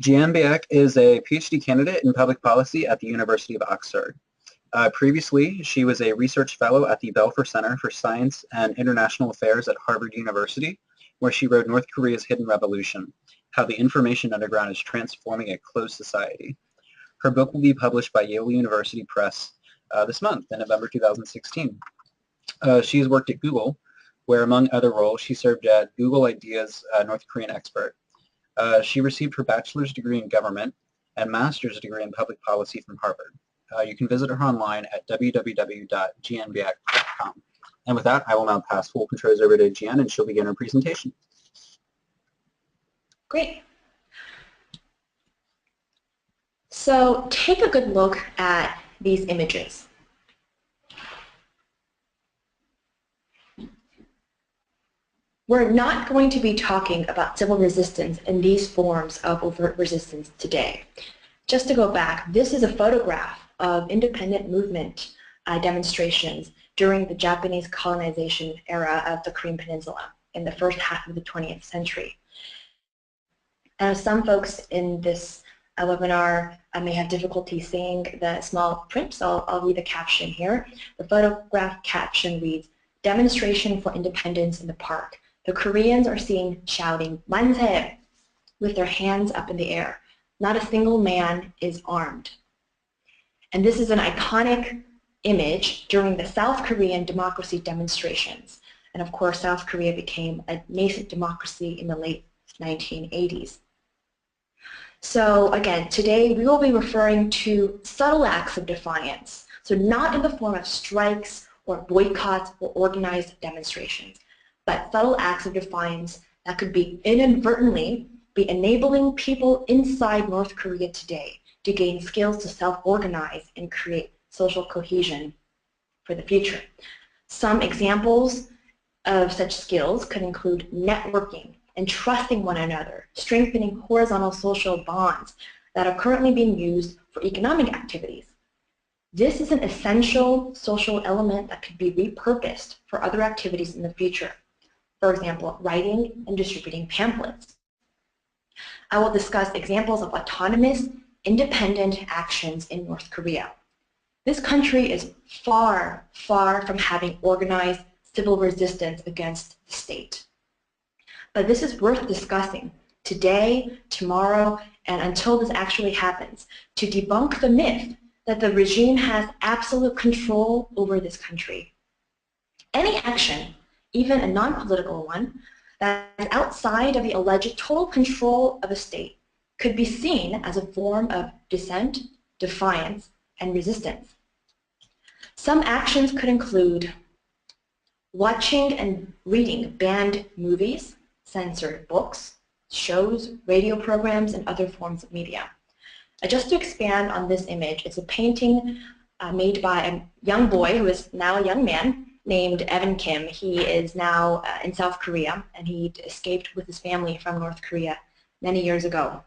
Jian Biek is a PhD candidate in public policy at the University of Oxford. Previously, she was a research fellow at the Belfer Center for Science and International Affairs at Harvard University, where she wrote North Korea's Hidden Revolution, How the Information Underground is Transforming a Closed Society. Her book will be published by Yale University Press this month in November 2016. She has worked at Google, where among other roles, she served as Google Ideas North Korean expert. She received her bachelor's degree in government and master's degree in public policy from Harvard. You can visit her online at www.jianbiek.com. And with that, I will now pass full controls over to Jian, and she'll begin her presentation. Great. So take a good look at these images. We're not going to be talking about civil resistance in these forms of overt resistance today. Just to go back, this is a photograph of independent movement demonstrations during the Japanese colonization era of the Korean Peninsula in the first half of the 20th century. Some folks in this webinar may have difficulty seeing the small print, so I'll read the caption here. The photograph caption reads, "Demonstration for Independence in the Park. The Koreans are seen shouting, 'Manse!' with their hands up in the air. Not a single man is armed." And this is an iconic image during the South Korean democracy demonstrations. And of course, South Korea became a nascent democracy in the late 1980s. So again, today we will be referring to subtle acts of defiance. So not in the form of strikes or boycotts or organized demonstrations, but subtle acts of defiance that could be inadvertently be enabling people inside North Korea today to gain skills to self-organize and create social cohesion for the future. Some examples of such skills could include networking and trusting one another, strengthening horizontal social bonds that are currently being used for economic activities. This is an essential social element that could be repurposed for other activities in the future. For example, writing and distributing pamphlets. I will discuss examples of autonomous, independent actions in North Korea. This country is far, far from having organized civil resistance against the state. But this is worth discussing today, tomorrow, and until this actually happens, to debunk the myth that the regime has absolute control over this country. Any action, even a non-political one, that is outside of the alleged total control of a state could be seen as a form of dissent, defiance, and resistance. Some actions could include watching and reading banned movies, censored books, shows, radio programs, and other forms of media. Just to expand on this image, it's a painting made by a young boy who is now a young man named Evan Kim. He is now in South Korea, and he escaped with his family from North Korea many years ago.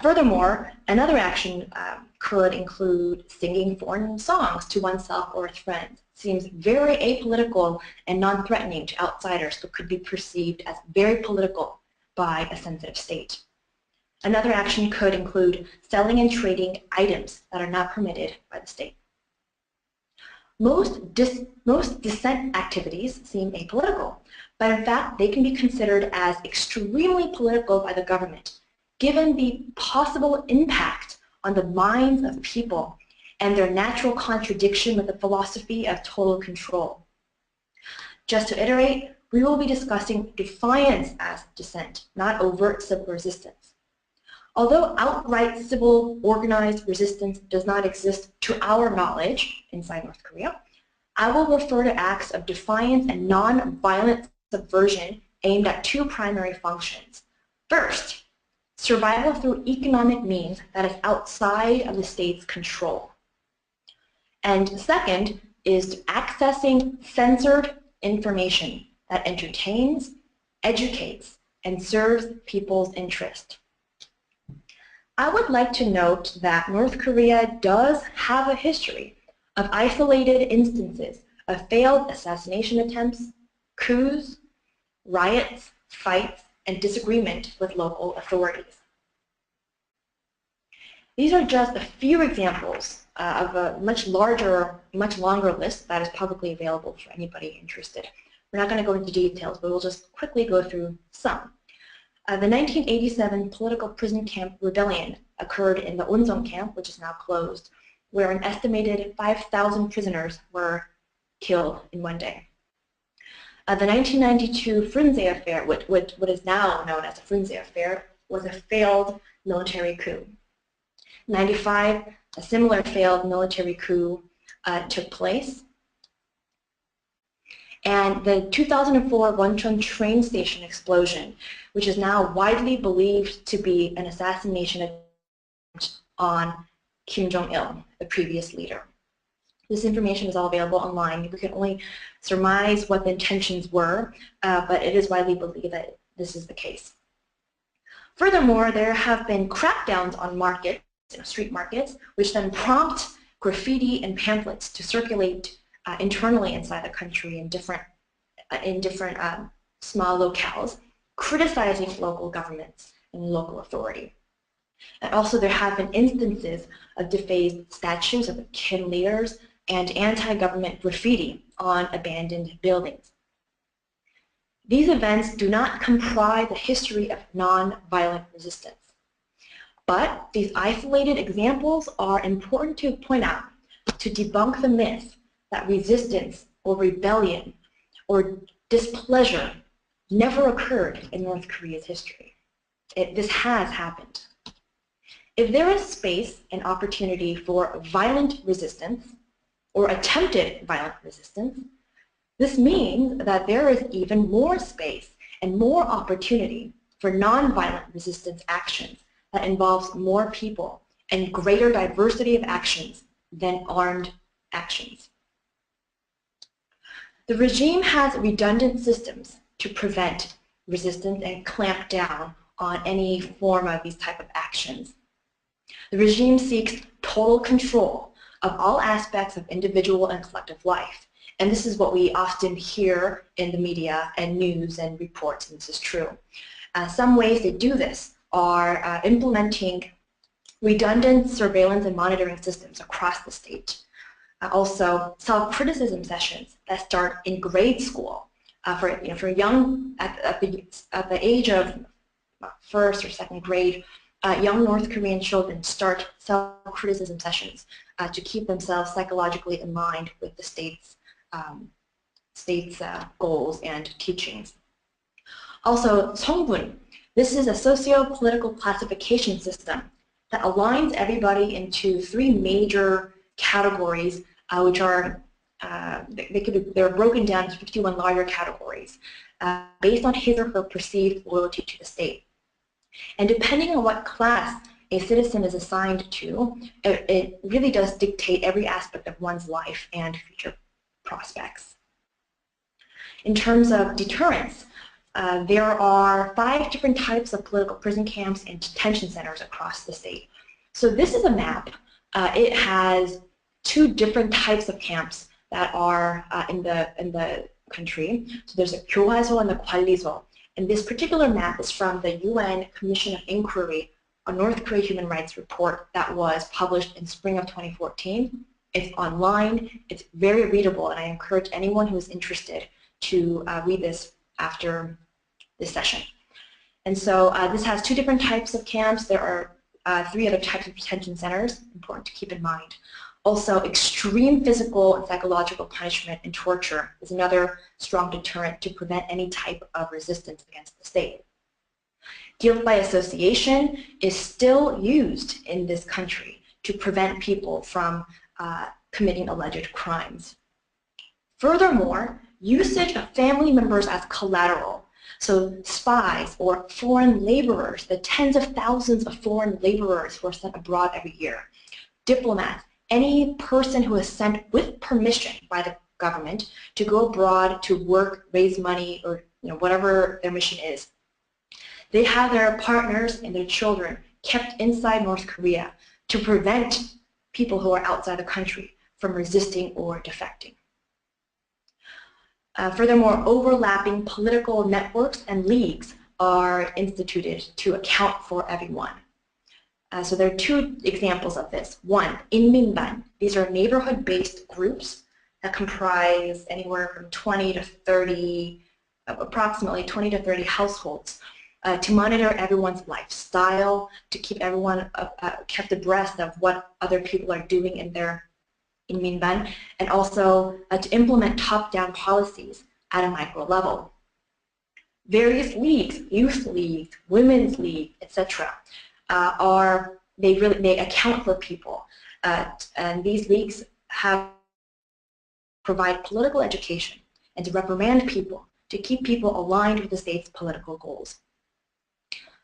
Furthermore, another action could include singing foreign songs to oneself or his friends. Seems very apolitical and non-threatening to outsiders, but could be perceived as very political by a sensitive state. Another action could include selling and trading items that are not permitted by the state. Most dissent activities seem apolitical, but in fact they can be considered as extremely political by the government, given the possible impact on the minds of people and their natural contradiction with the philosophy of total control. Just to iterate, we will be discussing defiance as dissent, not overt civil resistance. Although outright civil organized resistance does not exist to our knowledge inside North Korea, I will refer to acts of defiance and non-violent subversion aimed at two primary functions. First, survival through economic means that is outside of the state's control. And second is accessing censored information that entertains, educates, and serves people's interest. I would like to note that North Korea does have a history of isolated instances of failed assassination attempts, coups, riots, fights, and disagreement with local authorities. These are just a few examples of a much larger, much longer list that is publicly available for anybody interested. We're not going to go into details, but we'll just quickly go through some. The 1987 political prison camp rebellion occurred in the Unzong camp, which is now closed, where an estimated 5,000 prisoners were killed in one day. The 1992 Frunze affair, what is now known as the Frunze affair, was a failed military coup. In 1995, a similar failed military coup took place. And the 2004 Wonchon train station explosion, which is now widely believed to be an assassination attempt on Kim Jong-il, the previous leader. This information is all available online. We can only surmise what the intentions were, but it is widely believed that this is the case. Furthermore, there have been crackdowns on markets, street markets, which then prompt graffiti and pamphlets to circulate internally inside the country in different small locales, criticizing local governments and local authority. And also there have been instances of defaced statues of Kim leaders and anti-government graffiti on abandoned buildings. These events do not comprise a history of non-violent resistance. But these isolated examples are important to point out to debunk the myth that resistance or rebellion or displeasure never occurred in North Korea's history. This has happened. If there is space and opportunity for violent resistance or attempted violent resistance, this means that there is even more space and more opportunity for nonviolent resistance actions that involves more people and greater diversity of actions than armed actions. The regime has redundant systems to prevent resistance and clamp down on any form of these type of actions. The regime seeks total control of all aspects of individual and collective life. And this is what we often hear in the media and news and reports, and this is true. Some ways they do this are implementing redundant surveillance and monitoring systems across the state. Also, self-criticism sessions that start in grade school for young at the age of first or second grade. Young North Korean children start self-criticism sessions to keep themselves psychologically in line with the state's goals and teachings. Also, songbun. This is a socio-political classification system that aligns everybody into three major categories, which are they're broken down into 51 larger categories based on his or her perceived loyalty to the state. And depending on what class a citizen is assigned to, it really does dictate every aspect of one's life and future prospects. In terms of deterrence, there are 5 different types of political prison camps and detention centers across the state. So this is a map. It has 2 different types of camps that are in the country. So there's a 교화소 and the 관리소. And this particular map is from the UN Commission of Inquiry, a North Korea human rights report that was published in spring of 2014. It's online, it's very readable, and I encourage anyone who is interested to read this after this session. And so this has 2 different types of camps. There are 3 other types of detention centers, important to keep in mind. Also, extreme physical and psychological punishment and torture is another strong deterrent to prevent any type of resistance against the state. Guilt by association is still used in this country to prevent people from committing alleged crimes. Furthermore, usage of family members as collateral, so spies or foreign laborers, the tens of thousands of foreign laborers who are sent abroad every year, diplomats, any person who is sent with permission by the government to go abroad to work, raise money, or whatever their mission is. They have their partners and their children kept inside North Korea to prevent people who are outside the country from resisting or defecting. Furthermore, overlapping political networks and leagues are instituted to account for everyone. So there are two examples of this. One, inminban. These are neighborhood-based groups that comprise anywhere from 20 to 30, approximately 20 to 30 households to monitor everyone's lifestyle, to keep everyone kept abreast of what other people are doing in their inminban, and also to implement top-down policies at a micro level. Various leagues, youth leagues, women's league, etc., they account for people, and these leagues provide political education and to reprimand people, to keep people aligned with the state's political goals.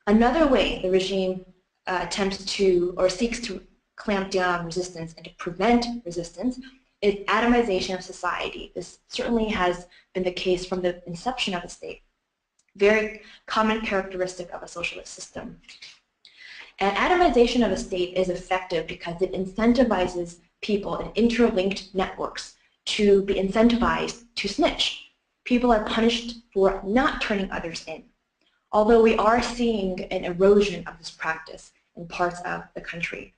Another way the regime attempts to or seeks to clamp down on resistance and to prevent resistance is atomization of society. This certainly has been the case from the inception of the state. Very common characteristic of a socialist system. And atomization of a state is effective because it incentivizes people in interlinked networks to be incentivized to snitch. People are punished for not turning others in, although we are seeing an erosion of this practice in parts of the country.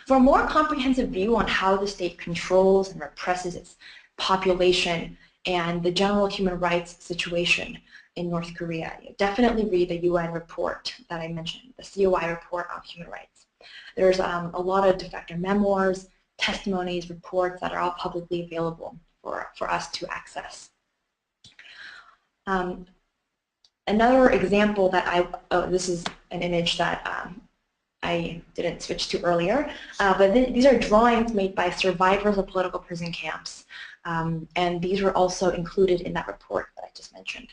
For a more comprehensive view on how the state controls and represses its population and the general human rights situation in North Korea, definitely read the UN report that I mentioned, the COI report on human rights. There's a lot of defector memoirs, testimonies, reports that are all publicly available for us to access. Another example that this is an image that I didn't switch to earlier, but these are drawings made by survivors of political prison camps, and these were also included in that report that I just mentioned.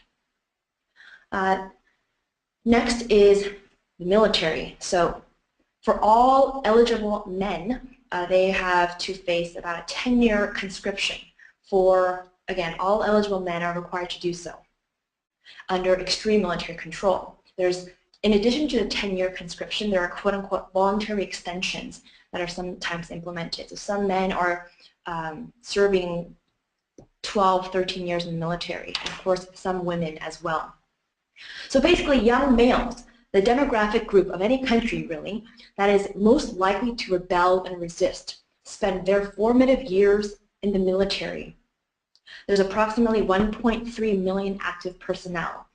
Next is the military. So for all eligible men, they have to face about a 10-year conscription for, again, all eligible men are required to do so under extreme military control. In addition to the 10-year conscription, there are quote-unquote voluntary extensions that are sometimes implemented. So some men are serving 12, 13 years in the military, and of course some women as well. So basically young males, the demographic group of any country really, that is most likely to rebel and resist, spend their formative years in the military. There's approximately 1.3 million active personnel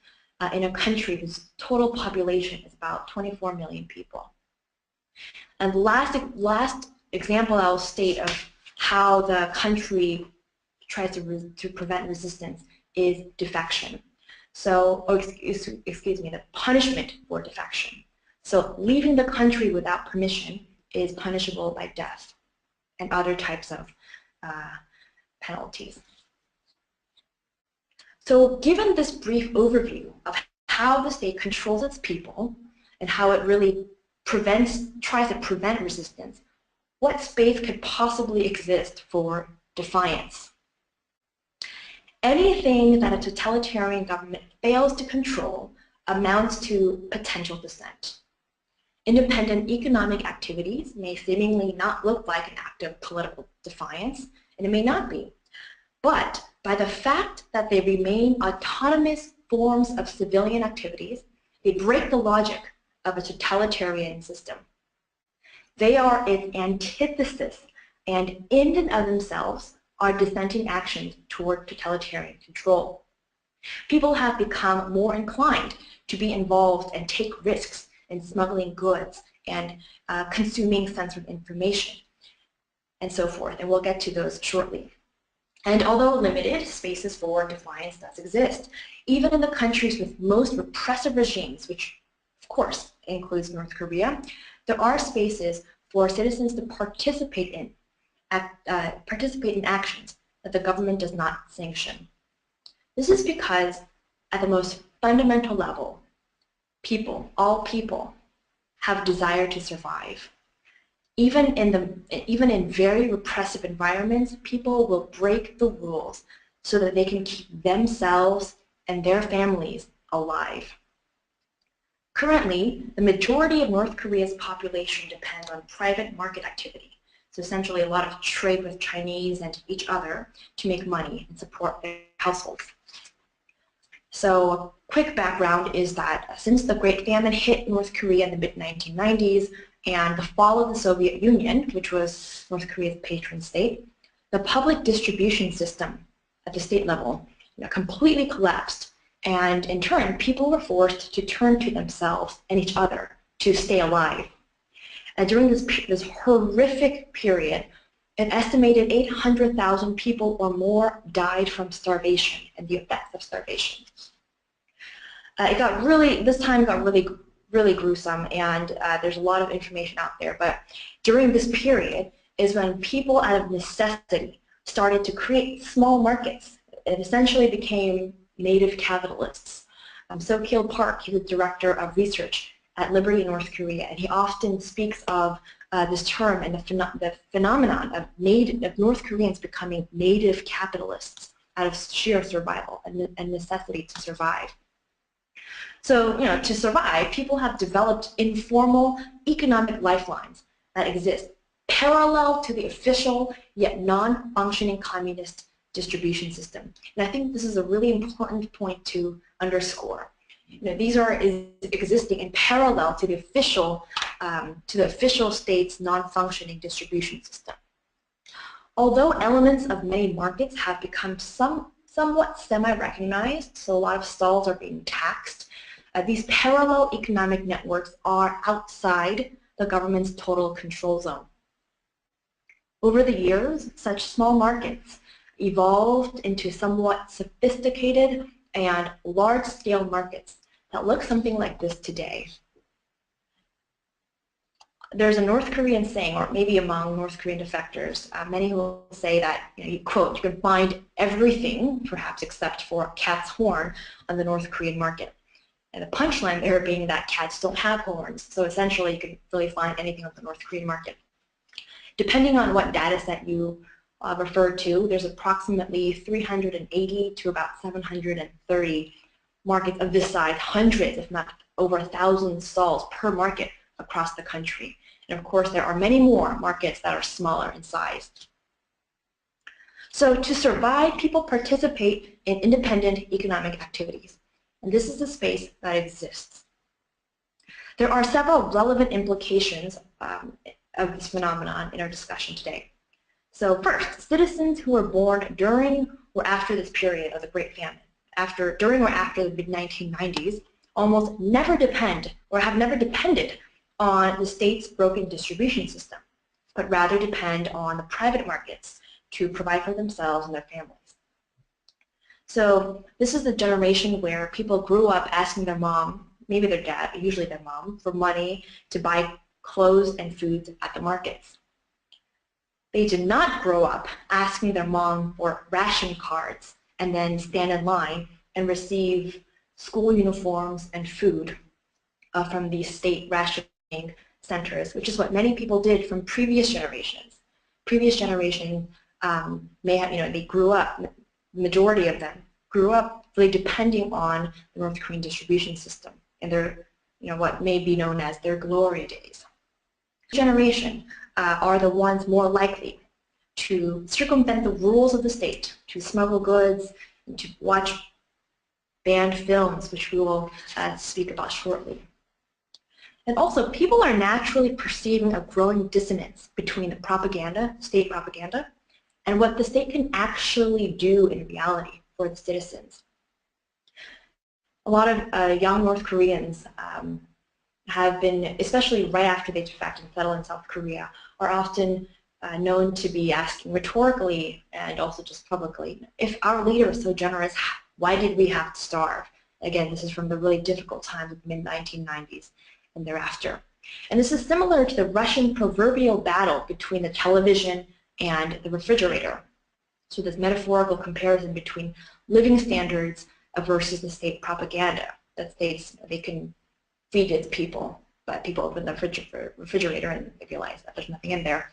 in a country whose total population is about 24 million people. And the last example I'll state of how the country tries to prevent resistance is defection. So, excuse me, the punishment for defection. So leaving the country without permission is punishable by death and other types of penalties. So given this brief overview of how the state controls its people and how it really tries to prevent resistance, what space could possibly exist for defiance? Anything that a totalitarian government fails to control amounts to potential dissent. Independent economic activities may seemingly not look like an act of political defiance, and it may not be. But by the fact that they remain autonomous forms of civilian activities, they break the logic of a totalitarian system. They are its antithesis, and in and of themselves are dissenting actions toward totalitarian control. People have become more inclined to be involved and take risks in smuggling goods and consuming sensitive information and so forth, and we'll get to those shortly. And although limited, spaces for defiance does exist. Even in the countries with most repressive regimes, which of course includes North Korea, there are spaces for citizens to participate in actions that the government does not sanction. This is because at the most fundamental level, all people, have desire to survive. Even in very repressive environments, people will break the rules so that they can keep themselves and their families alive. Currently, the majority of North Korea's population depends on private market activity. So essentially a lot of trade with Chinese and each other to make money and support their households. So quick background is that since the Great Famine hit North Korea in the mid-1990s and the fall of the Soviet Union, which was North Korea's patron state, the public distribution system at the state level completely collapsed. And in turn, people were forced to turn to themselves and each other to stay alive. And during this horrific period, an estimated 800,000 people or more died from starvation and the effects of starvation. This time got really gruesome, and there's a lot of information out there. But during this period is when people, out of necessity, started to create small markets. It essentially became native capitalists. So-Kil Park, he's the director of research at Liberty, North Korea, and he often speaks of this term and the phenomenon of North Koreans becoming native capitalists out of sheer survival and necessity to survive. So, to survive, people have developed informal economic lifelines that exist parallel to the official yet non-functioning communist distribution system. And I think this is a really important point to underscore. These are existing in parallel to the official state's non-functioning distribution system. Although elements of many markets have become somewhat semi-recognized, so a lot of stalls are being taxed, these parallel economic networks are outside the government's total control zone. Over the years, such small markets evolved into somewhat sophisticated and large-scale markets that look something like this today. There's a North Korean saying, or maybe among North Korean defectors, many will say that, quote, you can find everything, perhaps except for a cat's horn, on the North Korean market. And the punchline there being that cats don't have horns, so essentially you can really find anything on the North Korean market. Depending on what data set you refer to, there's approximately 380 to about 730 markets of this size, hundreds, if not over 1,000 stalls per market across the country. And of course, there are many more markets that are smaller in size. So to survive, people participate in independent economic activities. And this is the space that exists. There are several relevant implications of this phenomenon in our discussion today. So first, citizens who were born during or after this period of the Great Famine, during or after the mid-1990s, almost never depend or have never depended on the state's broken distribution system, but rather depend on the private markets to provide for themselves and their families. So this is the generation where people grew up asking their mom, maybe their dad, but usually their mom, for money to buy clothes and foods at the markets. They did not grow up asking their mom for ration cards and then stand in line and receive school uniforms and food from these state rationing centers, which is what many people did from previous generations. Previous generations may have, they grew up, the majority of them grew up really depending on the North Korean distribution system and their, what may be known as their glory days. This generation are the ones more likely to circumvent the rules of the state, to smuggle goods, and to watch banned films, which we will speak about shortly. And also, people are naturally perceiving a growing dissonance between the propaganda, state propaganda, and what the state can actually do in reality for the citizens. A lot of young North Koreans have been, especially right after they defect and settle in South Korea, are often known to be asking rhetorically and also just publicly, if our leader is so generous, why did we have to starve? Again, this is from the really difficult times of the mid-1990s and thereafter. And this is similar to the Russian proverbial battle between the television and the refrigerator. So this metaphorical comparison between living standards versus the state propaganda that states they can feed its people, but people open the refrigerator and they realize that there's nothing in there.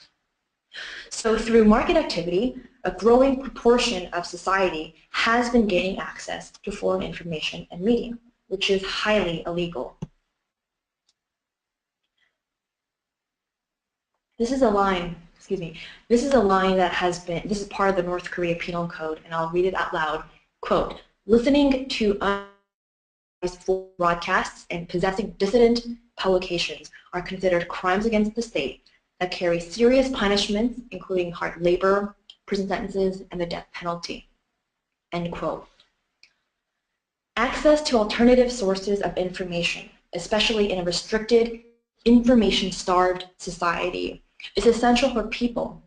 So through market activity, a growing proportion of society has been gaining access to foreign information and media, which is highly illegal. This is a line, this is a line that has been, this is part of the North Korea Penal Code, and I'll read it out loud. Quote, listening to for broadcasts and possessing dissident publications are considered crimes against the state that carry serious punishments, including hard labor, prison sentences, and the death penalty. End quote. Access to alternative sources of information, especially in a restricted, information-starved society, is essential for people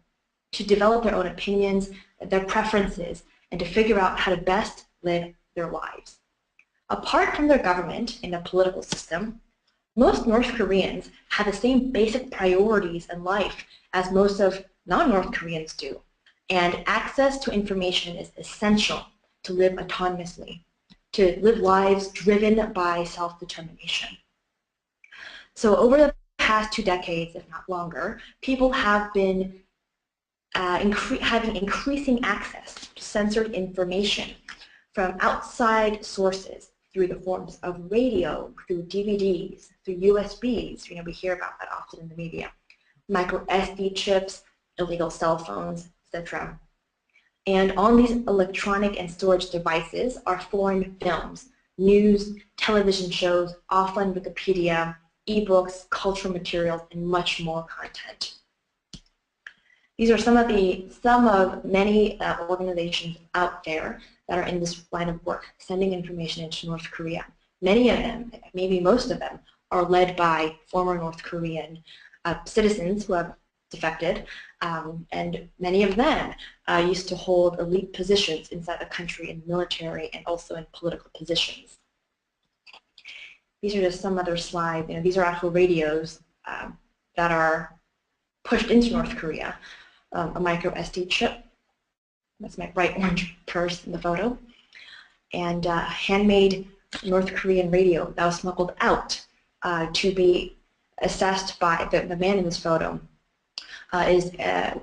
to develop their own opinions, their preferences, and to figure out how to best live their lives. Apart from their government in the political system, most North Koreans have the same basic priorities in life as most of non-North Koreans do, and access to information is essential to live autonomously, to live lives driven by self-determination. So over the past 2 decades, if not longer, people have been having increasing access to censored information from outside sources through the forms of radio, through DVDs, through USBs. We hear about that often in the media. Micro SD chips, illegal cell phones, etc. And on these electronic and storage devices are foreign films, news, television shows, offline Wikipedia, ebooks, cultural materials, and much more content. These are some of many organizations out there that are in this line of work, sending information into North Korea. Many of them, maybe most of them, are led by former North Korean citizens who have defected, and many of them used to hold elite positions inside the country in the military and also in political positions. These are just some other slides. These are actual radios that are pushed into North Korea. A micro SD chip. That's my bright orange purse in the photo. And a handmade North Korean radio that was smuggled out to be assessed by the man in this photo. Is a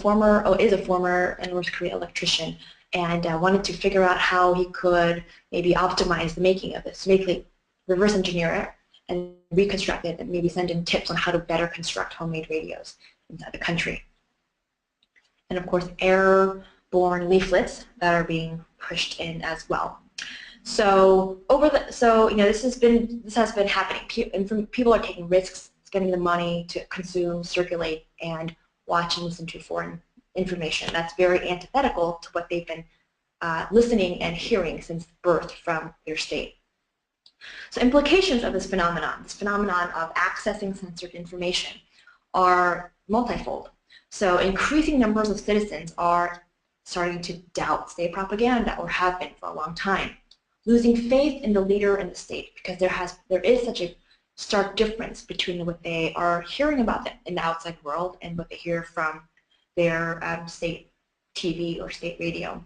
former North Korean electrician, and wanted to figure out how he could maybe optimize the making of this, basically reverse engineer it and reconstruct it, and maybe send in tips on how to better construct homemade radios inside the country. And of course, airborne leaflets that are being pushed in as well. So this has been happening. People are taking risks, spending the money to consume, circulate, and watch and listen to foreign information. That's very antithetical to what they've been listening and hearing since birth from their state. So implications of this phenomenon of accessing censored information, are multifold. So increasing numbers of citizens are starting to doubt state propaganda, or have been for a long time, losing faith in the leader and the state, because there is such a stark difference between what they are hearing about in the outside world and what they hear from their state TV or state radio.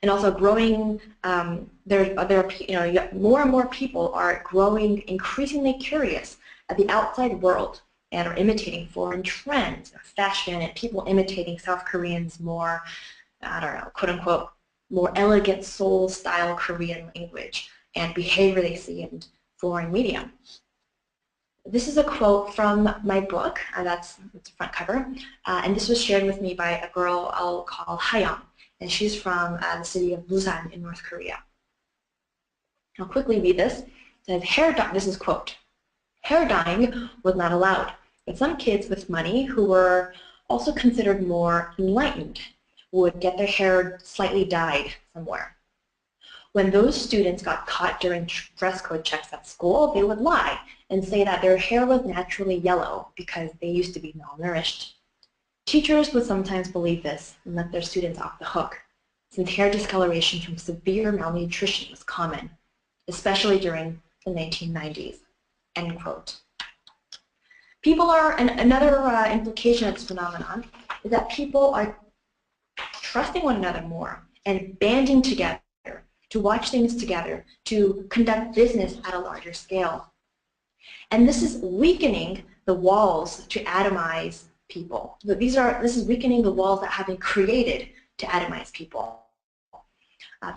And also growing, more and more people are growing increasingly curious at the outside world and are imitating foreign trends, fashion, and people imitating South Koreans' more, quote unquote, more elegant Seoul-style Korean language and behavior they see in foreign media. This is a quote from my book, that's the front cover, and this was shared with me by a girl I'll call Hayoung, and she's from the city of Busan in North Korea. I'll quickly read this. It says, this is quote, hair dyeing was not allowed, but some kids with money who were also considered more enlightened would get their hair slightly dyed somewhere. When those students got caught during dress code checks at school, they would lie and say that their hair was naturally yellow because they used to be malnourished. Teachers would sometimes believe this and let their students off the hook, since hair discoloration from severe malnutrition was common, especially during the 1990s, end quote. Another implication of this phenomenon is that people are trusting one another more and banding together to watch things together, to conduct business at a larger scale. And this is weakening the walls to atomize people. This is weakening the walls that have been created to atomize people.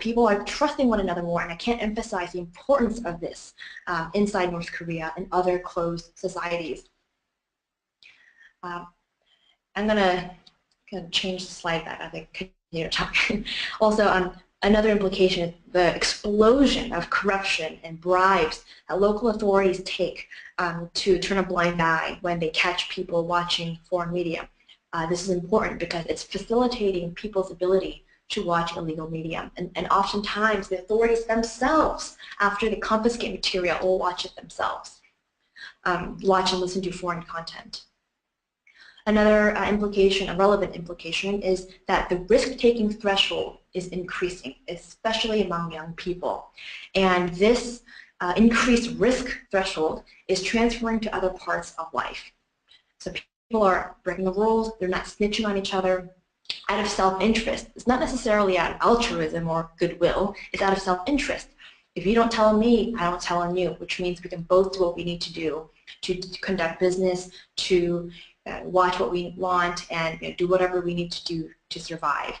People are trusting one another more, and I can't emphasize the importance of this inside North Korea and other closed societies. I'm going to change the slide back as I continue to talk. Also, Another implication is the explosion of corruption and bribes that local authorities take to turn a blind eye when they catch people watching foreign media. This is important because it's facilitating people's ability to watch illegal media. And oftentimes the authorities themselves, after they confiscate material, will watch it themselves, watch and listen to foreign content. Another implication, a relevant implication, is that the risk-taking threshold is increasing, especially among young people. And this increased risk threshold is transferring to other parts of life. So people are breaking the rules, they're not snitching on each other out of self-interest. It's not necessarily out of altruism or goodwill, it's out of self-interest. If you don't tell on me, I don't tell on you, which means we can both do what we need to do to conduct business, to watch what we want, and do whatever we need to do to survive.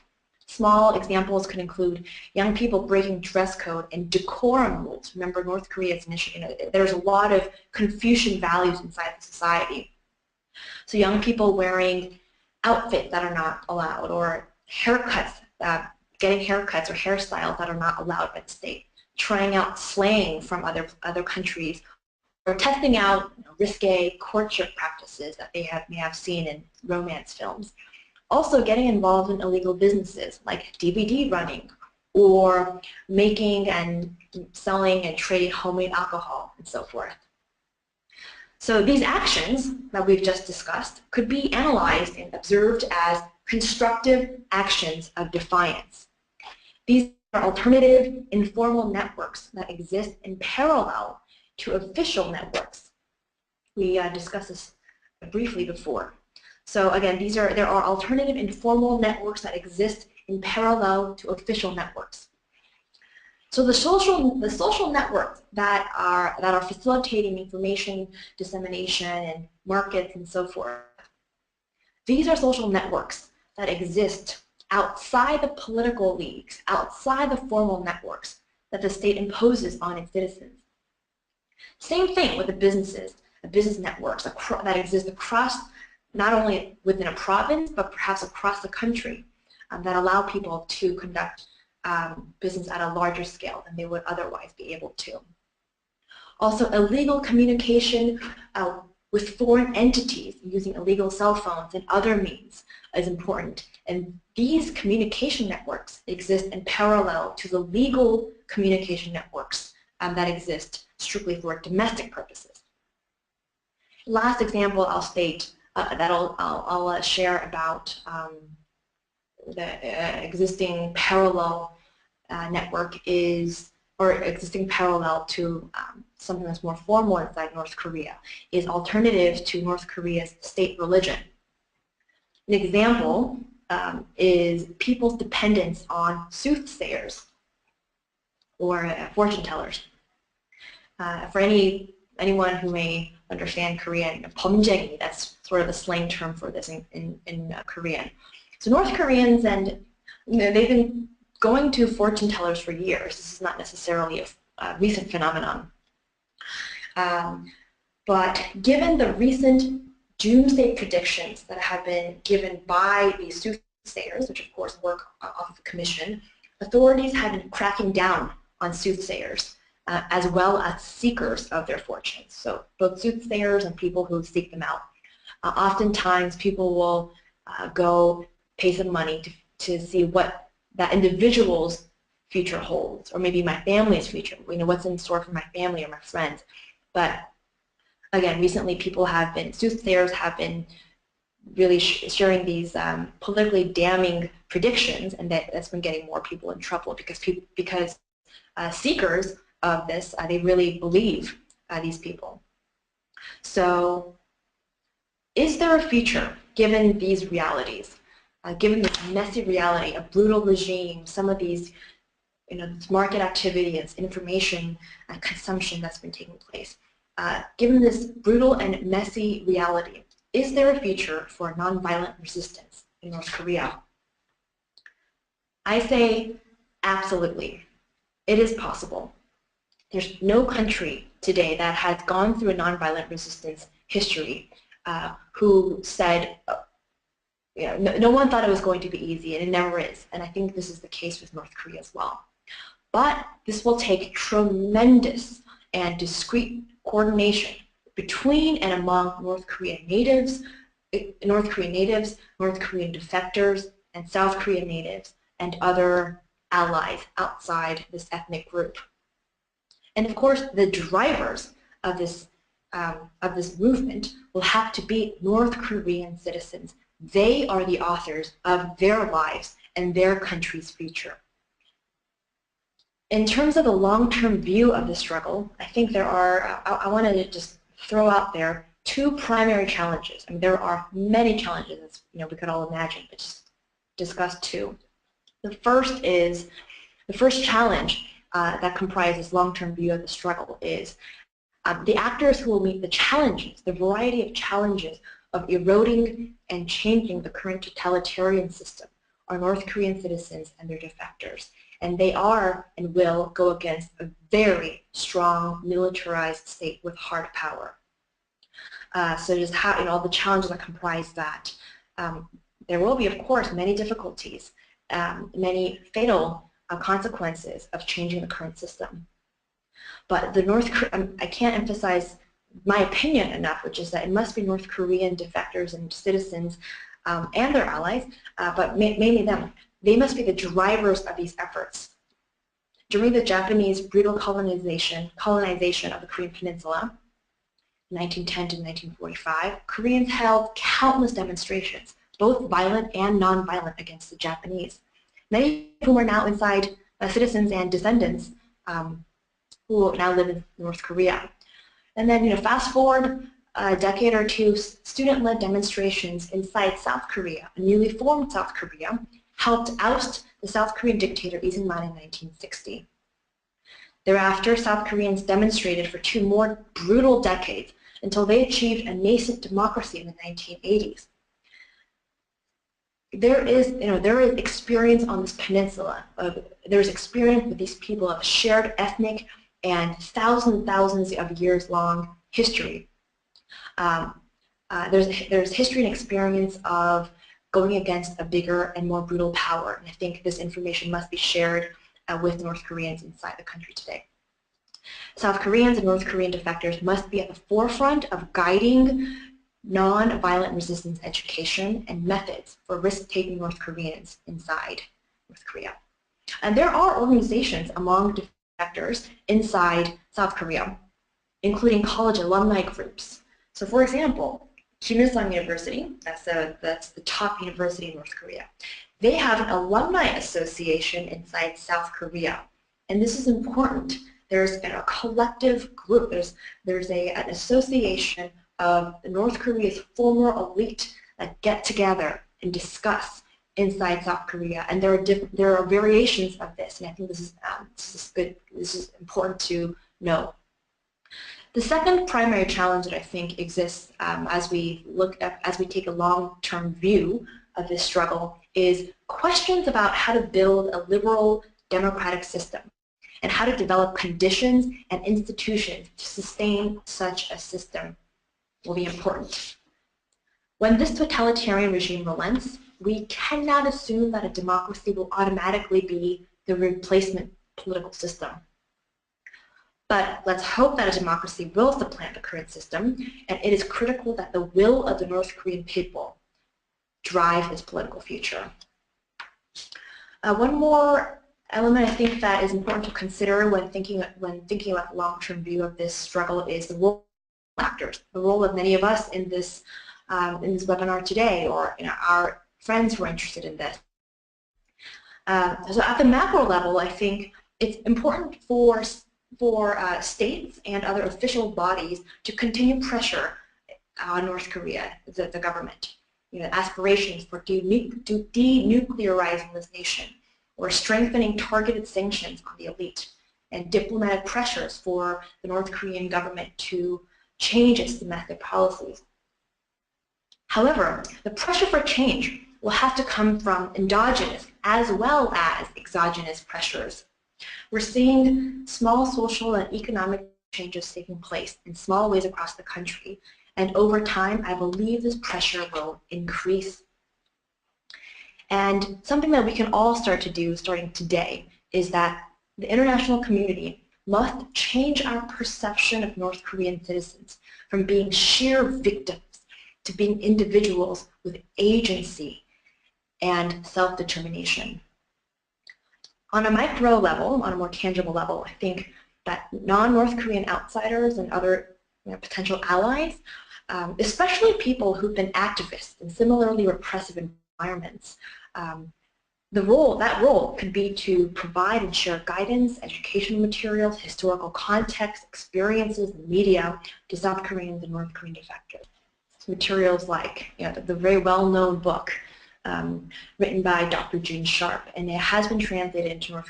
Small examples could include young people breaking dress code and decorum rules. Remember, North Korea's there's a lot of Confucian values inside the society. So young people wearing outfits that are not allowed, or haircuts, getting haircuts or hairstyles that are not allowed by the state, trying out slang from other countries, or testing out risque courtship practices that they may have seen in romance films. Also getting involved in illegal businesses like DVD running, or making and selling and trading homemade alcohol, and so forth. So these actions that we've just discussed could be analyzed and observed as constructive actions of defiance. These are alternative, informal networks that exist in parallel to official networks. We discussed this briefly before. So again, there are alternative informal networks that exist in parallel to official networks. So the social networks that are facilitating information dissemination and markets and so forth, these are social networks that exist outside the political leagues, outside the formal networks that the state imposes on its citizens. Same thing with the business networks that exist across, not only within a province, but perhaps across the country, that allow people to conduct business at a larger scale than they would otherwise be able to. Also, illegal communication with foreign entities using illegal cell phones and other means is important. And these communication networks exist in parallel to the legal communication networks that exist strictly for domestic purposes. Last example I'll state that I'll share about the existing parallel network is, or existing parallel to something that's more formal inside North Korea, is alternative to North Korea's state religion. An example is people's dependence on soothsayers or fortune tellers. For anyone who may understand Korean, 범쟁이, that's sort of a slang term for this in Korean. So North Koreans, and they've been going to fortune tellers for years. This is not necessarily a recent phenomenon. But given the recent doomsday predictions that have been given by these soothsayers, which of course work off of a commission, authorities have been cracking down on soothsayers as well as seekers of their fortunes. So both soothsayers and people who seek them out. Oftentimes people will go pay some money to see what that individual's future holds, or maybe my family's future, what's in store for my family or my friends. But again, recently soothsayers have been really sharing these politically damning predictions, and that's been getting more people in trouble because seekers of this, they really believe these people. So is there a future given these realities? Given this messy reality, a brutal regime, some of these, this market activity, this information consumption that's been taking place, given this brutal and messy reality, is there a future for nonviolent resistance in North Korea? I say absolutely. It is possible. There's no country today that has gone through a nonviolent resistance history who said, no one thought it was going to be easy, and it never is. And I think this is the case with North Korea as well. But this will take tremendous and discrete coordination between and among North Korean natives, North Korean defectors, and South Korean natives, and other allies outside this ethnic group. And of course, the drivers of this movement will have to be North Korean citizens. They are the authors of their lives and their country's future. In terms of the long-term view of the struggle, I think there are, I want to just throw out there two primary challenges. I mean, there are many challenges, as we could all imagine, but just discuss two. The first challenge that comprises long-term view of the struggle is the actors who will meet the challenges, the variety of challenges of eroding and changing the current totalitarian system are North Korean citizens and their defectors. And they are and will go against a very strong militarized state with hard power. So just how, all the challenges that comprise that. There will be, of course, many difficulties, many fatal consequences of changing the current system. But I can't emphasize my opinion enough, which is that it must be North Korean defectors and citizens and their allies, but mainly them. They must be the drivers of these efforts. During the Japanese brutal colonization of the Korean Peninsula, 1910 to 1945, Koreans held countless demonstrations, both violent and non-violent, against the Japanese. Many of whom are now inside citizens and descendants who now live in North Korea. And then, fast forward a decade or two, student-led demonstrations inside South Korea, a newly formed South Korea, helped oust the South Korean dictator Lee Seung-man in 1960. Thereafter, South Koreans demonstrated for 2 more brutal decades until they achieved a nascent democracy in the 1980s. There is experience on this peninsula. There's experience with these people of shared ethnic and thousands of years long history. There's history and experience of going against a bigger and more brutal power, and I think this information must be shared with North Koreans inside the country today. South Koreans and North Korean defectors must be at the forefront of guiding non-violent resistance education and methods for risk-taking North Koreans inside North Korea. And there are organizations among defectors inside South Korea, including college alumni groups. So for example, Kim Il-sung University, that's the top university in North Korea. They have an alumni association inside South Korea, and this is important. There's a collective group. There's an association of North Korea's former elite that get together and discuss inside South Korea, and there are variations of this, and I think this is good. This is important to know. The second primary challenge that I think exists as we take a long-term view of this struggle is questions about how to build a liberal democratic system and how to develop conditions and institutions to sustain such a system will be important. When this totalitarian regime relents, we cannot assume that a democracy will automatically be the replacement political system. But let's hope that a democracy will supplant the current system, and it is critical that the will of the North Korean people drive its political future. One more element I think that is important to consider when thinking about the long-term view of this struggle is the role of actors, the role of many of us in this webinar today, or our friends who are interested in this. So at the macro level, I think it's important for states and other official bodies to continue pressure on North Korea, the government. Aspirations for denuclearizing this nation, or strengthening targeted sanctions on the elite, and diplomatic pressures for the North Korean government to change its domestic policies. However, the pressure for change will have to come from endogenous as well as exogenous pressures. We're seeing small social and economic changes taking place in small ways across the country, and over time, I believe this pressure will increase. And something that we can all start to do starting today is that the international community must change our perception of North Korean citizens from being sheer victims to being individuals with agency and self-determination. On a micro level, on a more tangible level, I think that non-North Korean outsiders and other potential allies, especially people who've been activists in similarly repressive environments, that role could be to provide and share guidance, educational materials, historical context, experiences, and media to South Koreans and North Korean defectors. So materials like the very well-known book written by Dr. June Sharp, and it has been translated into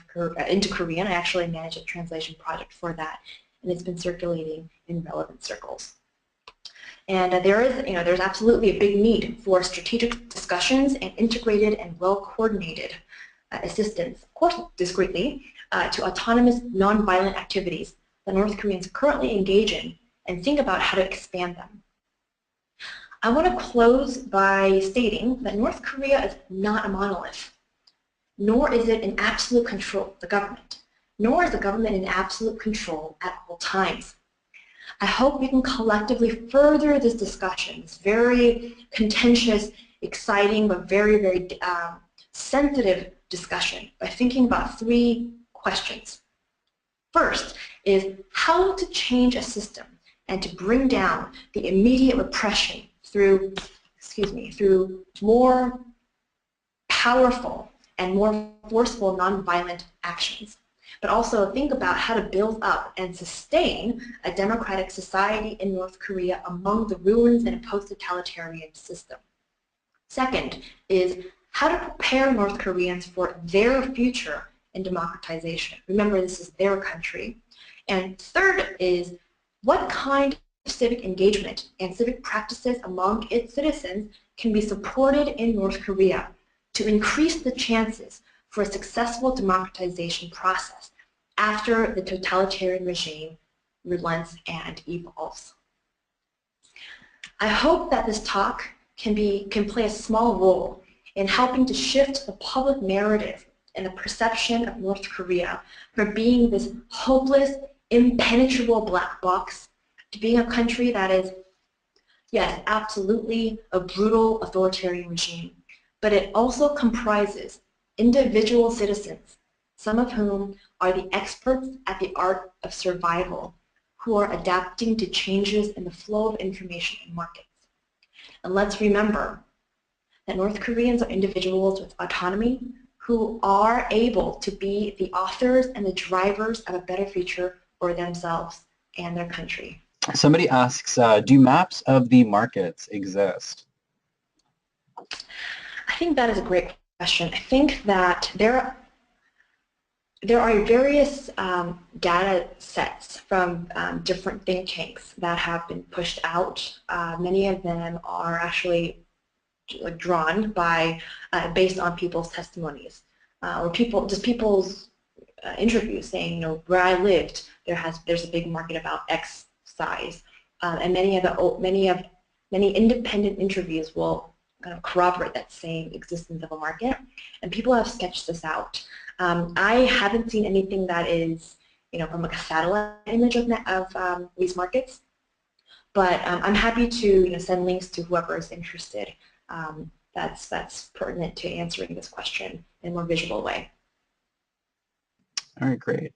Korean. I actually managed a translation project for that, and it's been circulating in relevant circles. And there's absolutely a big need for strategic discussions and integrated and well-coordinated assistance, of course discreetly, to autonomous nonviolent activities that North Koreans currently engage in, and think about how to expand them. I want to close by stating that North Korea is not a monolith, nor is it in absolute control of the government, nor is the government in absolute control at all times. I hope we can collectively further this discussion, this very contentious, exciting, but very, very sensitive discussion by thinking about three questions. First is how to change a system and to bring down the immediate repression through more powerful and more forceful nonviolent actions. But also think about how to build up and sustain a democratic society in North Korea among the ruins in a post-totalitarian system. Second is how to prepare North Koreans for their future in democratization. Remember, this is their country. And third is what kind of civic engagement and civic practices among its citizens can be supported in North Korea to increase the chances for a successful democratization process after the totalitarian regime relents and evolves. I hope that this talk can play a small role in helping to shift the public narrative and the perception of North Korea from being this hopeless, impenetrable black box to being a country that is, yes, absolutely a brutal authoritarian regime, but it also comprises individual citizens, some of whom are the experts at the art of survival, who are adapting to changes in the flow of information and markets. And let's remember that North Koreans are individuals with autonomy who are able to be the authors and the drivers of a better future for themselves and their country. Somebody asks, do maps of the markets exist? I think that is a great question. I think that there are various data sets from different think tanks that have been pushed out. Many of them are actually drawn by, based on people's testimonies, or people's interviews saying, where I lived, there's a big market about X size, and many independent interviews will kind of corroborate that same existence of a market, and people have sketched this out. I haven't seen anything that is, from like a satellite image of these markets, but I'm happy to send links to whoever is interested. That's pertinent to answering this question in a more visual way. All right, great.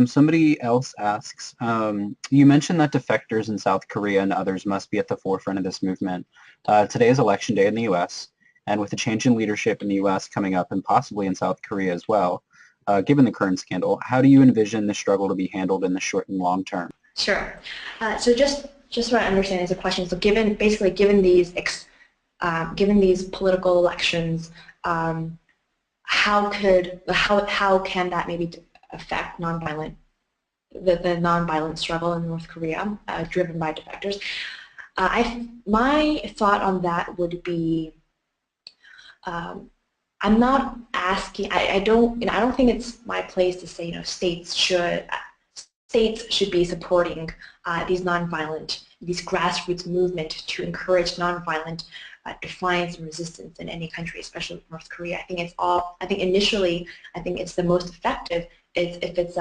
Somebody else asks, you mentioned that defectors in South Korea and others must be at the forefront of this movement. Today is election day in the U.S., and with a change in leadership in the U.S. coming up and possibly in South Korea as well, given the current scandal, how do you envision the struggle to be handled in the short and long term? Sure. So just so I understand as a question, so given these political elections, how can that maybe affect the nonviolent struggle in North Korea, driven by defectors? My thought on that would be, I'm not asking. I don't think it's my place to say states should be supporting these grassroots movement to encourage nonviolent defiance and resistance in any country, especially North Korea. I think it's all. I think initially, I think it's the most effective if it's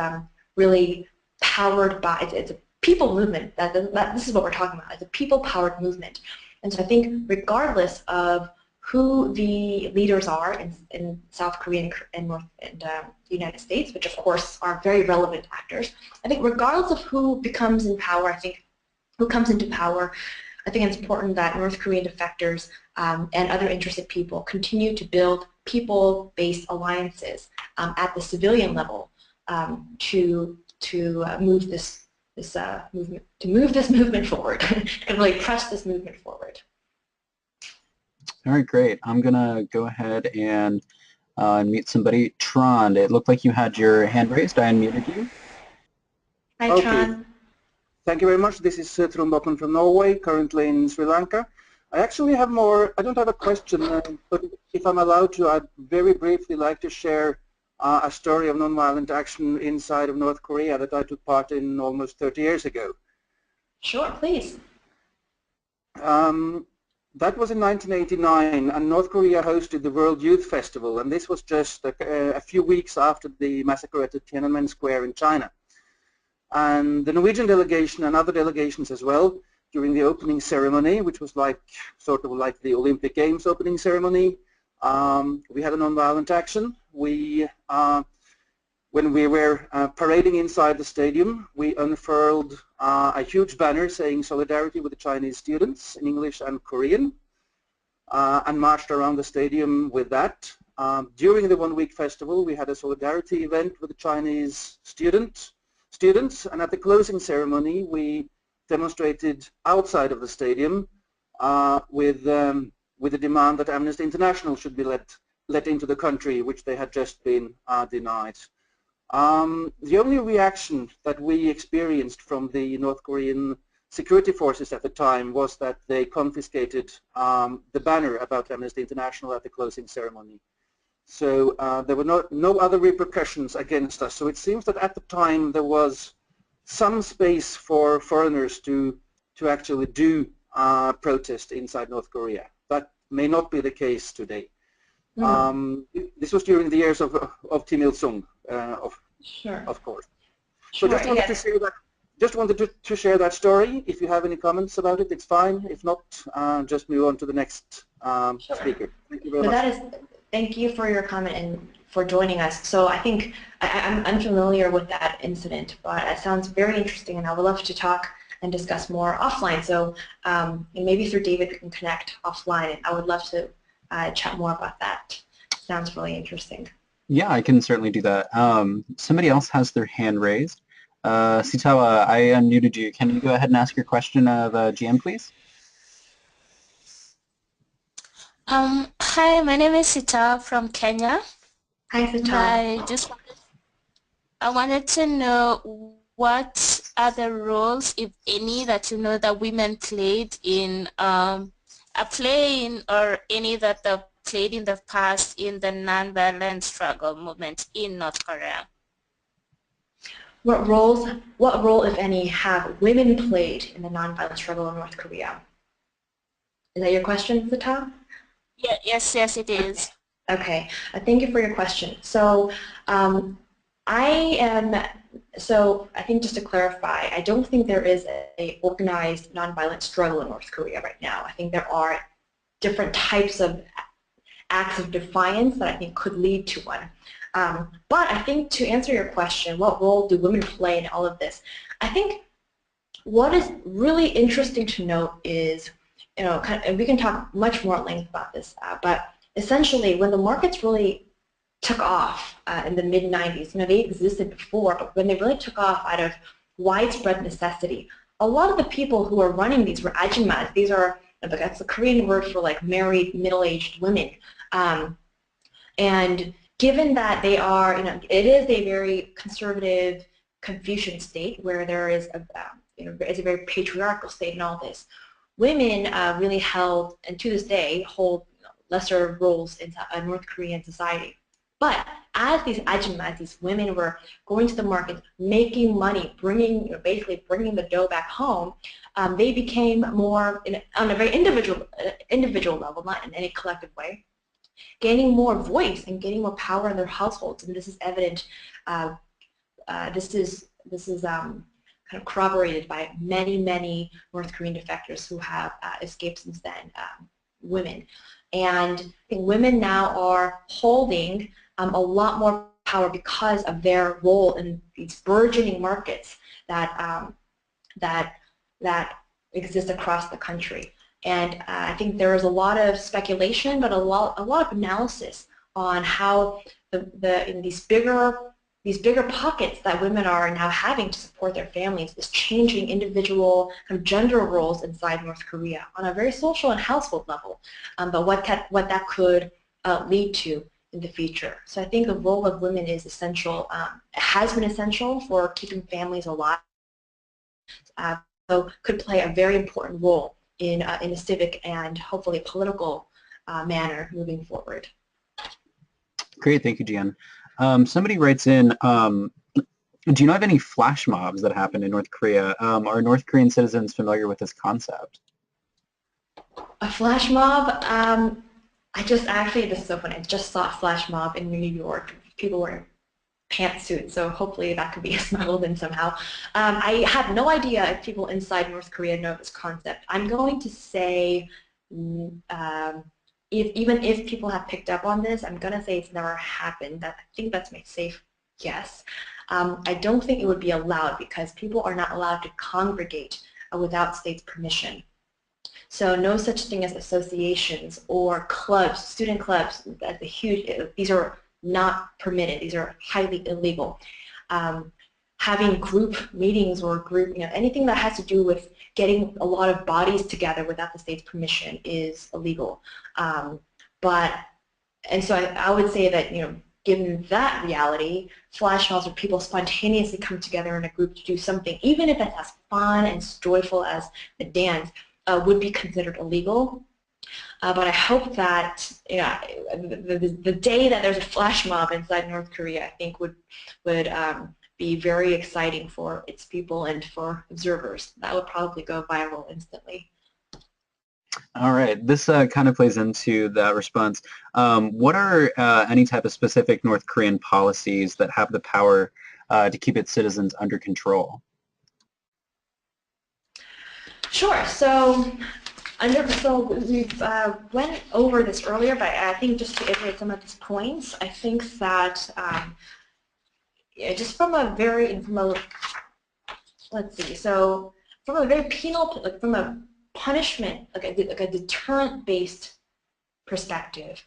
really powered by. It's a people movement. This is what we're talking about. It's a people-powered movement, and so I think regardless of who the leaders are in South Korea and the United States, which of course are very relevant actors. I think regardless of who becomes in power, who comes into power, I think it's important that North Korean defectors and other interested people continue to build people-based alliances at the civilian level to move this movement forward, and really press this movement forward. All right, great. I'm going to go ahead and mute somebody. Tron, it looked like you had your hand raised. I unmuted you. Hi, okay. Tron. Thank you very much. This is Trond Botten from Norway, currently in Sri Lanka. I actually have I don't have a question, but if I'm allowed to, I'd very briefly like to share a story of nonviolent action inside of North Korea that I took part in almost 30 years ago. Sure, please. That was in 1989, and North Korea hosted the World Youth Festival, and this was just a few weeks after the massacre at the Tiananmen Square in China. And the Norwegian delegation and other delegations as well, during the opening ceremony, which was sort of like the Olympic Games opening ceremony, we had a nonviolent action. When we were parading inside the stadium, we unfurled a huge banner saying solidarity with the Chinese students in English and Korean, and marched around the stadium with that. During the one-week festival, we had a solidarity event with the Chinese students, and at the closing ceremony, we demonstrated outside of the stadium with the demand that Amnesty International should be let into the country, which they had just been denied. The only reaction that we experienced from the North Korean security forces at the time was that they confiscated the banner about Amnesty International at the closing ceremony. So there were no other repercussions against us. So it seems that at the time there was some space for foreigners to actually do protest inside North Korea. That may not be the case today. This was during the years of Kim Il-sung, Sure. of course. Sure, So just wanted to share that. Just wanted to share that story. If you have any comments about it, it's fine. If not, just move on to the next speaker. Thank you very much. Thank you for your comment and for joining us. So I think I'm unfamiliar with that incident, but it sounds very interesting, and I would love to talk and discuss more offline. So and maybe through David we can connect offline, and I would love to chat more about that. Sounds really interesting. Yeah, I can certainly do that. Somebody else has their hand raised. Sitawa, I unmuted you. Can you go ahead and ask your question of GM, please? Hi, my name is Sita from Kenya. Hi, Sita. I wanted to know what are the roles, if any, that you know that women played in playing, or any that they've played in the past in the nonviolent struggle movement in North Korea. What role, if any, have women played in the nonviolent struggle in North Korea? Is that your question, Sita? Yeah, yes, it is. Okay. Thank you for your question. So I think just to clarify, I don't think there is a organized nonviolent struggle in North Korea right now. I think there are different types of acts of defiance that I think could lead to one. But I think to answer your question, what role do women play in all of this? I think what is really interesting to note is, and we can talk much more at length about this, but essentially when the markets really took off in the mid-90s, they existed before, but when they really took off out of widespread necessity, a lot of the people who are running these were ajimmas. These are, that's the Korean word for like married middle-aged women. And given that they are, it is a very conservative Confucian state where there is it's a very patriarchal state in all this. Women really held, and to this day, hold lesser roles in North Korean society. But as these ajam, as these women were going to the market, making money, bringing, basically bringing the dough back home, they became more, on a very individual level, not in any collective way, gaining more voice and gaining more power in their households. And this is evident. This is kind of corroborated by many North Korean defectors who have escaped since then, women. And I think women now are holding a lot more power because of their role in these burgeoning markets that that exist across the country. And I think there is a lot of speculation, but a lot of analysis on how in these bigger pockets that women are now having to support their families is changing individual kind of gender roles inside North Korea on a very social and household level, but what that could lead to in the future. So I think the role of women is essential, has been essential for keeping families alive, so could play a very important role in a civic and hopefully political manner moving forward. Great, thank you, Jian. Somebody writes in, do you know of any flash mobs that happened in North Korea? Are North Korean citizens familiar with this concept? A flash mob? this is so funny, I just saw a flash mob in New York. People wearing pantsuits, so hopefully that could be smuggled in somehow. I have no idea if people inside North Korea know this concept. I'm going to say, even if people have picked up on this, I'm going to say it's never happened. I think that's my safe guess. I don't think it would be allowed because people are not allowed to congregate without state's permission. So no such thing as associations or clubs, student clubs. That's a huge. These are not permitted. These are highly illegal. Having group meetings or anything that has to do with getting a lot of bodies together without the state's permission is illegal. And so I would say that, given that reality, flash mobs where people spontaneously come together in a group to do something, even if it's as fun and joyful as a dance, would be considered illegal. But I hope that the day that there's a flash mob inside North Korea, I think would be very exciting for its people and for observers. That would probably go viral instantly. All right, this kind of plays into that response. What are any type of specific North Korean policies that have the power to keep its citizens under control? Sure. So we've went over this earlier, but I think just to iterate some of these points, I think that just from a very penal, from a punishment, like a deterrent-based perspective,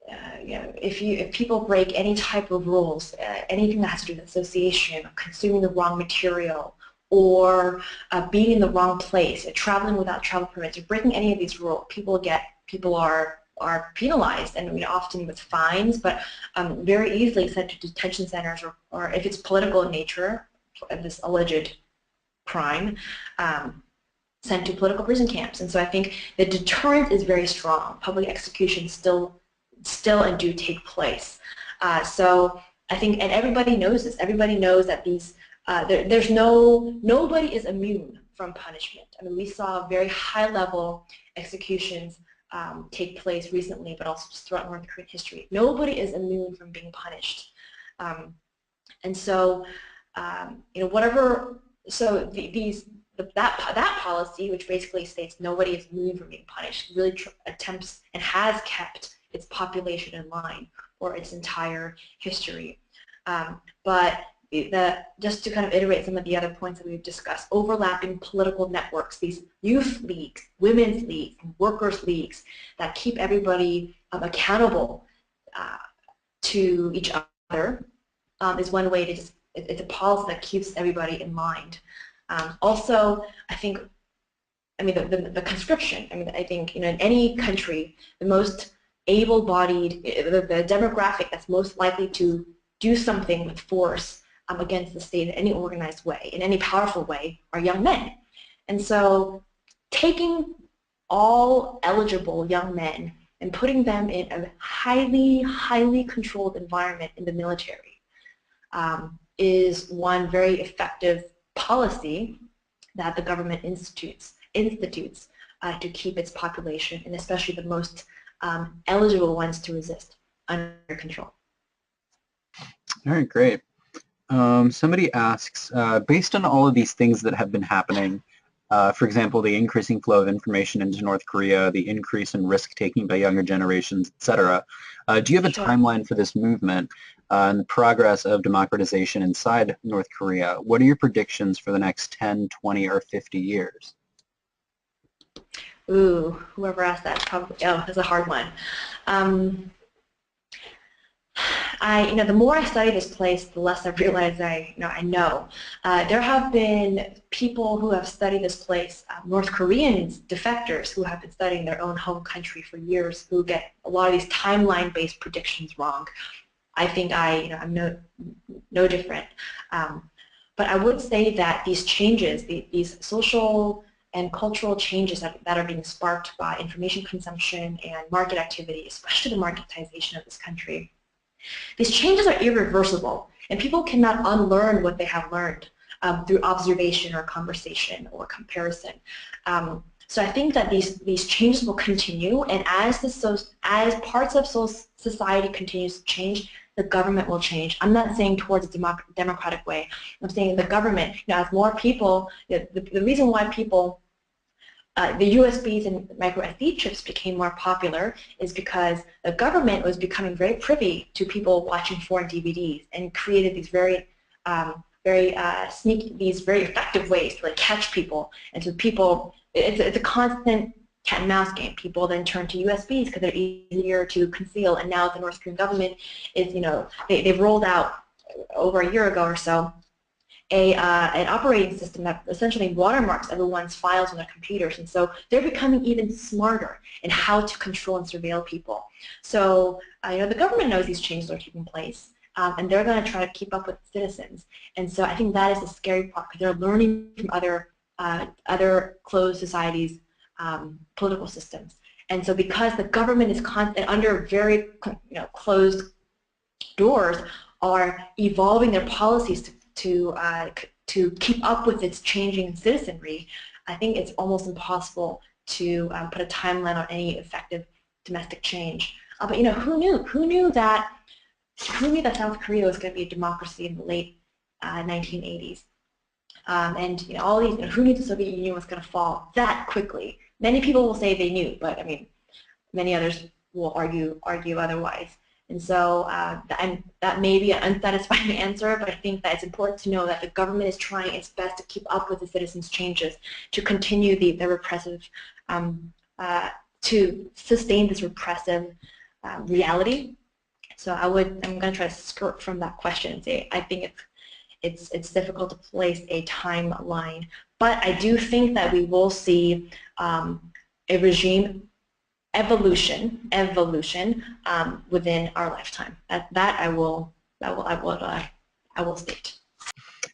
if people break any type of rules, anything that has to do with association, consuming the wrong material, or being in the wrong place, traveling without travel permits, or breaking any of these rules, people are penalized, and often with fines, but very easily sent to detention centers, or if it's political in nature, this alleged crime, sent to political prison camps. And so I think the deterrent is very strong. Public executions still and do take place. So I think, and everybody knows this. Everybody knows that these nobody is immune from punishment. I mean, we saw very high-level executions take place recently, but also just throughout North Korean history. Nobody is immune from being punished, and so that policy, which basically states nobody is immune from being punished, really attempts and has kept its population in line for its entire history. But just to kind of iterate some of the other points that we've discussed, overlapping political networks, these youth leagues, women's leagues, workers' leagues that keep everybody accountable to each other is one way to just, it's a policy that keeps everybody in mind. Also, I think, the conscription, I think, in any country, the most able-bodied, the demographic that's most likely to do something with force against the state in any organized way, in any powerful way, are young men. And so taking all eligible young men and putting them in a highly, highly controlled environment in the military is one very effective policy that the government institutes to keep its population, and especially the most eligible ones to resist, under control. All right, great. Somebody asks, based on all of these things that have been happening, for example, the increasing flow of information into North Korea, the increase in risk-taking by younger generations, etc., do you have a timeline for this movement and the progress of democratization inside North Korea? What are your predictions for the next 10, 20, or 50 years? Ooh, whoever asked that probably, oh, that's a hard one. The more I study this place, the less I realize I know. There have been people who have studied this place, North Koreans, defectors, who have been studying their own home country for years, who get a lot of these timeline-based predictions wrong. I think I'm no different. But I would say that these changes, these social and cultural changes that are being sparked by information consumption and market activity, especially the marketization of this country, these changes are irreversible, and people cannot unlearn what they have learned through observation or conversation or comparison. So I think that these changes will continue, and as parts of society continues to change, the government will change. I'm not saying towards a democratic way. I'm saying the government, as more people, the reason why people the USBs and micro SD chips became more popular is because the government was becoming very privy to people watching foreign DVDs and created these very effective ways to catch people. And so people, it's a constant cat and mouse game. People then turn to USBs because they're easier to conceal. And now the North Korean government is, they've rolled out over a year ago or so an operating system that essentially watermarks everyone's files on their computers, and so they're becoming even smarter in how to control and surveil people. So the government knows these changes are taking place, and they're going to try to keep up with citizens. And so I think that is the scary part, because they're learning from other closed societies' political systems. And so because the government is under very closed doors, are evolving their policies to keep up with its changing citizenry, I think it's almost impossible to put a timeline on any effective domestic change. But who knew? Who knew that South Korea was going to be a democracy in the late 1980s? And all these, who knew the Soviet Union was going to fall that quickly? Many people will say they knew, but I mean, many others will argue otherwise. And so that may be an unsatisfying answer, but I think that it's important to know that the government is trying its best to keep up with the citizens' changes, to continue the repressive, to sustain this repressive reality. So I'm going to try to skirt from that question and say I think it's difficult to place a timeline, but I do think that we will see a regime evolution within our lifetime. That I will state.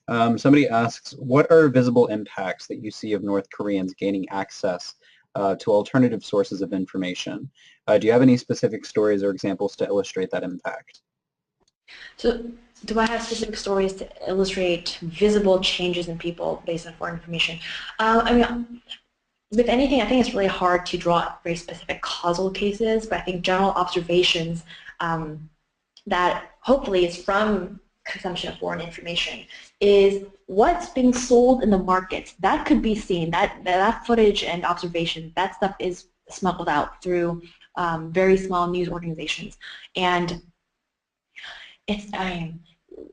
Somebody asks, what are visible impacts that you see of North Koreans gaining access to alternative sources of information? Do you have any specific stories or examples to illustrate that impact? So, do I have specific stories to illustrate visible changes in people based on foreign information? I mean, with anything, I think it's really hard to draw very specific causal cases, but I think general observations that hopefully is from consumption of foreign information is what's being sold in the markets. That could be seen, that footage and observation, that stuff is smuggled out through very small news organizations. And it's,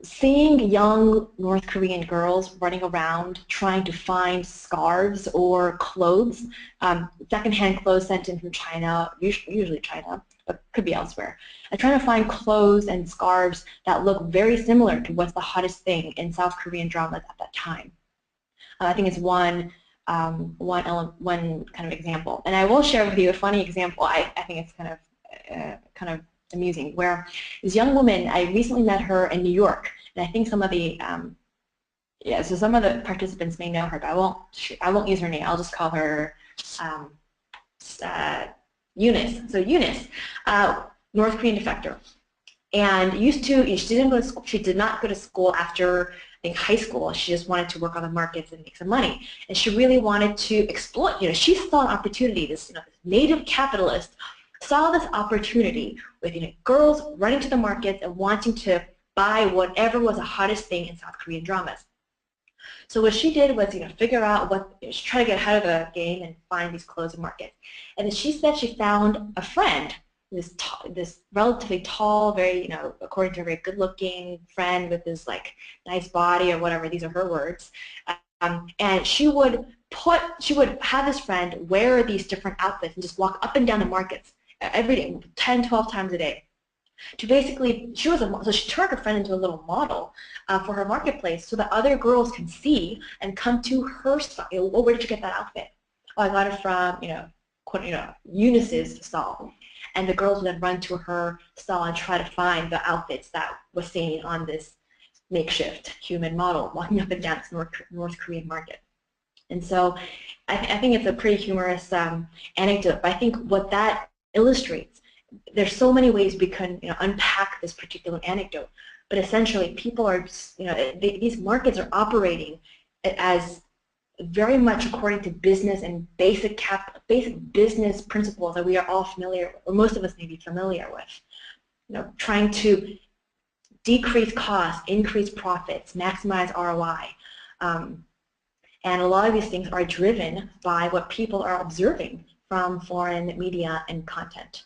seeing young North Korean girls running around trying to find scarves or clothes, secondhand clothes sent in from China, usually China, but could be elsewhere, and trying to find clothes and scarves that look very similar to what's the hottest thing in South Korean dramas at that time. I think it's one kind of example. And I will share with you a funny example. I think it's kind of amusing, where this young woman, I recently met her in New York, and I think some of the so some of the participants may know her, but I won't use her name. I'll just call her Eunice. So Eunice, North Korean defector, and she did not go to school after, I think, high school. She just wanted to work on the markets and make some money, and she really wanted to exploit. She saw an opportunity. This native capitalist saw this opportunity with girls running to the markets and wanting to buy whatever was the hottest thing in South Korean dramas. So what she did was, figure out what, she tried to get ahead of the game and find these closed markets. And then she said she found a friend, this relatively tall, very, according to her, very good-looking friend with this nice body or whatever. These are her words. And she would have this friend wear these different outfits and just walk up and down the markets every day, 10, 12 times a day. To basically, so she turned her friend into a little model for her marketplace so that other girls can see and come to her stall. Well, where did you get that outfit? Oh, I got it from, Eunice's stall. And the girls would then run to her stall and try to find the outfits that was seen on this makeshift human model walking up and down this North Korean market. And so I think it's a pretty humorous anecdote, but I think what that illustrates, there's so many ways we can unpack this particular anecdote, but essentially people are, these markets are operating as very much according to business and basic business principles that we are all familiar with, or most of us may be familiar with. Trying to decrease costs, increase profits, maximize ROI. And a lot of these things are driven by what people are observing from foreign media and content.